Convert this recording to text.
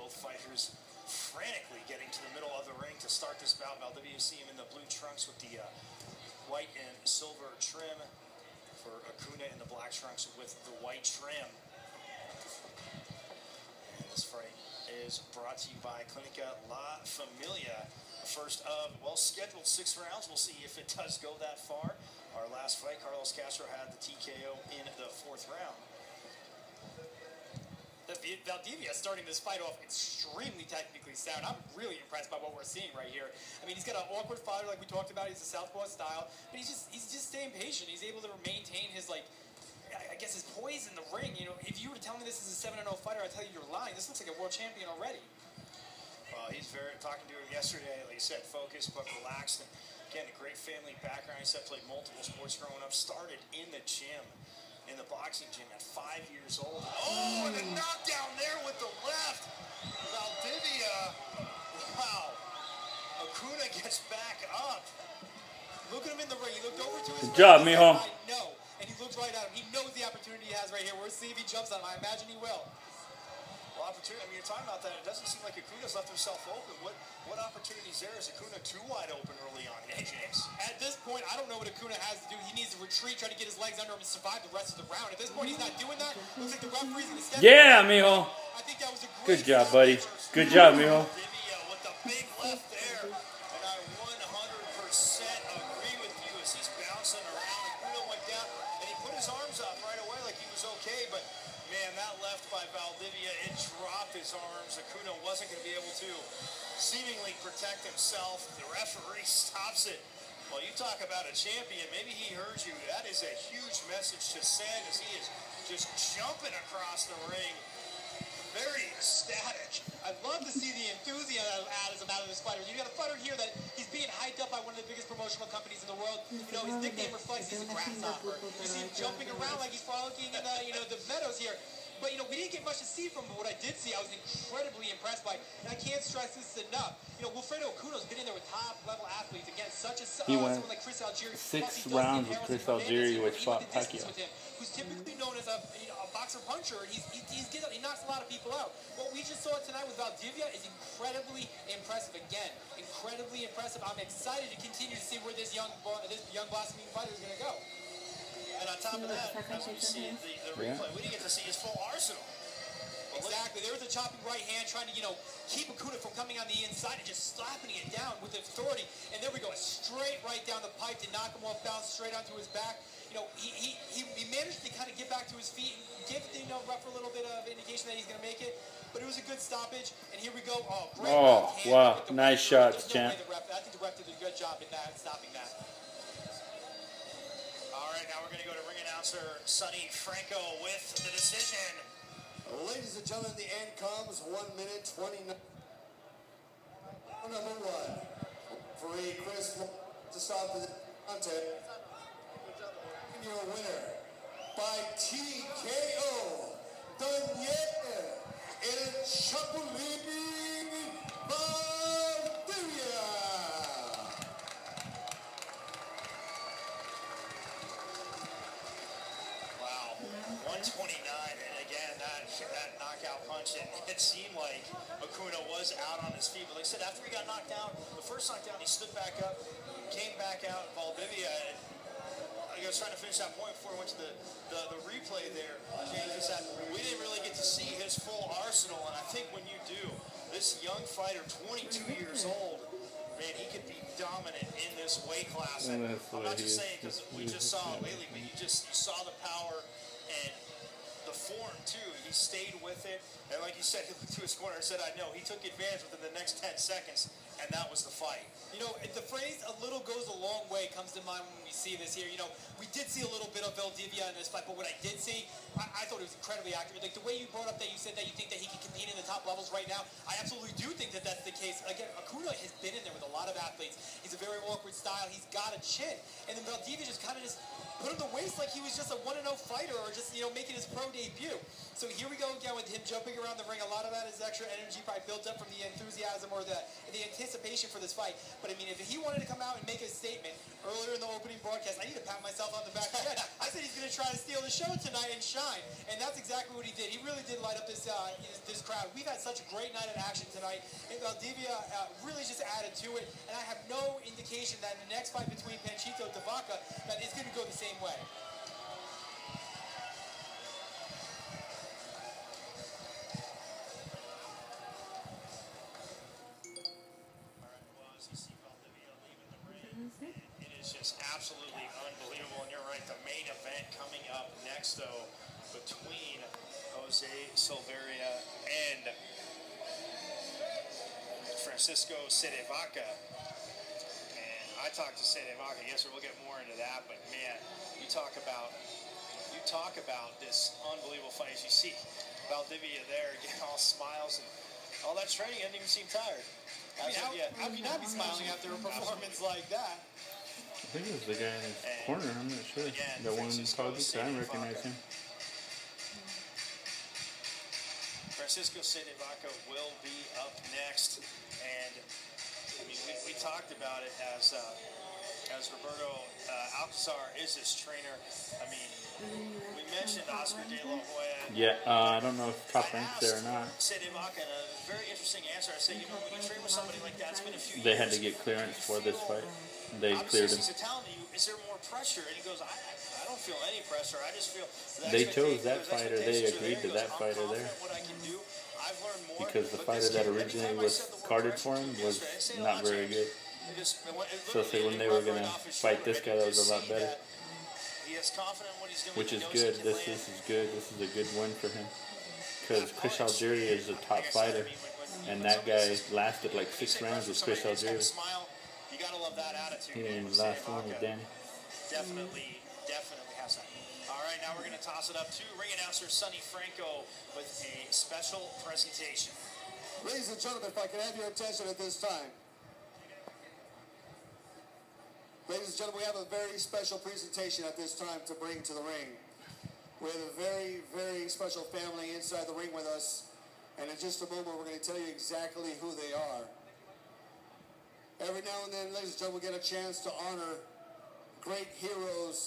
Both fighters frantically getting to the middle of the ring to start this bout. Valdivia, you see him in the blue trunks with the white and silver trim. For Acuna in the black trunks with the white trim. And this fight is brought to you by Clinica La Familia. First of, well, scheduled 6 rounds. We'll see if it does go that far. Our last fight, Carlos Castro had the TKO in the 4th round. Valdivia starting this fight off extremely technically sound. I'm really impressed by what we're seeing right here. I mean, he's got an awkward fighter like we talked about. He's a southpaw style, but he's just staying patient. He's able to maintain his, like, I guess his poise in the ring. You know, if you were to tell me this is a 7-0 fighter, I'd tell you you're lying. This looks like a world champion already. He's talking to him yesterday, like you said, focused but relaxed. And again, a great family background. He said played multiple sports growing up, started in the gym. In the boxing gym at 5 years old. Oh, and a knockdown there with the left. Valdivia. Wow. Acuna gets back up. Look at him in the ring. He looked over to his Good job, mijo. I know. And he looked right at him. He knows the opportunity he has right here. We'll see if he jumps on him. I imagine he will. Well, opportunity. I mean, you're talking about that. It doesn't seem like Acuna's left himself open. What opportunities there? Is Acuna too wide open early on? Hey, James. At this point, I don't know what Acuna has to do. He needs to retreat, try to get his legs under him and survive the rest of the round. At this point, he's not doing that. Looks like the referee's going to step Yeah, mijo. I think that was a great Good job, buddy. Good job, mijo. With the big left there. And I 100% agree with you as he's bouncing around. Acuna went down, and he put his arms up right away like he was okay, but man, that left by Valdivia, it dropped his arms. Acuna wasn't going to be able to seemingly protect himself. The referee stops it. Well, you talk about a champion. Maybe he heard you. That is a huge message to send as he is just jumping across the ring. Very ecstatic. I'd love to see the enthusiasm out of this fighter. You got a fighter here that he's being hyped up by one of the biggest promotional companies in the world. You know, his nickname reflects he's a grasshopper. You see him jumping around like he's frolicking in the, the meadows here. But, you know, we didn't get much to see from him. What I did see, I was incredibly impressed by. And I can't stress this enough. You know, Wilfredo Acuna's been in there with top-level athletes. Again, such as someone like Chris Algieri. 6 rounds with Chris Algieri, which fought Pacquiao. Who's typically known as a boxer-puncher. He knocks a lot of people out. What we just saw tonight with Valdivia is incredibly impressive. Again, incredibly impressive. I'm excited to continue to see where this young blossoming fighter is going to go. And on top of that, as we see the replay, we didn't get to see his full arsenal. Exactly. There was a chopping right hand trying to, keep Acuna from coming on the inside and just slapping it down with authority. And there we go, a straight right down the pipe to knock him off balance straight onto his back. You know, he managed to kind of get back to his feet and give Ruff a little bit of indication that he's going to make it. But it was a good stoppage. And here we go. Oh, great. Oh, wow. Nice shots, champ. I think the ref did a good job in that, stopping that. All right, now we're going to go to ring announcer Sonny Franco with the decision. Ladies and gentlemen, the end comes 1 minute 29. Number 1. For Chris to stop the contest. Your winner by TKO, Daniel El Chapulin Valdivia. Wow, 129, and again, that knockout punch, it seemed like Acuna was out on his feet, but like I said, after he got knocked down, the first knockdown, he stood back up, came back out, Valdivia, and I was trying to finish that point before we went to the replay there, James, is that we didn't really get to see his full arsenal, and I think when you do, this young fighter, 22 years old, man, he could be dominant in this weight class. And I'm not just saying because we just saw it lately, but you saw the power and the form too. He stayed with it, and like you said, he looked to his corner and said, "I know." He took advantage within the next 10 seconds, and that was the fight. You know, the phrase "a little goes a long way" comes to mind when we see this here. You know, we did see a little bit of Valdivia in this fight, but what I did see, I thought it was incredibly accurate. Like the way you brought up that you said that you think that he can compete in the top levels right now, I absolutely do think that that's the case. Again, Acuna has been in there with a lot of athletes. He's a very awkward style. He's got a chin. And then Valdivia just kind of put him to waste like he was just a 1-0 fighter or just, you know, making his pro debut. So here we go again with him jumping around the ring. A lot of that is extra energy probably built up from the enthusiasm or the anticipation for this fight. But I mean, if he wanted to come out and make a statement earlier in the opening broadcast, I need to pat myself on the back of the head. I said he's going to try to steal the show tonight and shine. And that's exactly what he did. He really did light up this this crowd. We've had such a great night of action tonight. And Valdivia really just added to it. And I have no indication that in the next fight between Panchito and Tavaca, that it's going to go the same way. It is just absolutely unbelievable, and you're right, the main event coming up next, though, between Jose Silveira and Francisco Cedevaca. And I talked to Cedevaca yesterday. We'll get more into that, but man, you talk about this unbelievable fight. As you see Valdivia there, getting all smiles and all that training, doesn't even seem tired. I mean, how can you not be smiling after a performance like that? I think it was the guy in his corner. I'm not sure. Again, The one in Francisco Poggy. I don't recognize him. Francisco Cedevaca will be up next, and I mean we talked about it as Roberto Alcazar is his trainer. I mean, we mentioned Oscar De La Hoya. Yeah, I don't know if top rank's there or not. Cedevaca, a very interesting answer. I said, you know, when you train with somebody like that, it's been a few They years. had to get clearance for this fight. They Obviously, cleared him. he's Italian to you. Is there more pressure? And he goes, I don't feel any pressure. I just feel They chose that fighter. They agreed to that fighter there. Because the fighter that originally was carded for him was not very good. So say when they were going to fight this guy that was a lot better. Which is good. This is good. This is a good win for him. Because Chris Algieri is a top fighter. And that guy lasted like 6 rounds with Chris Algieri. You gotta love that attitude. He didn't even last long with Danny. Definitely has that. All right, now we're gonna toss it up to ring announcer Sonny Franco with a special presentation. Ladies and gentlemen, if I can have your attention at this time. Ladies and gentlemen, we have a very special presentation at this time to bring to the ring. We have a very, very special family inside the ring with us. And in just a moment, we're going to tell you exactly who they are. Every now and then, ladies and gentlemen, we get a chance to honor great heroes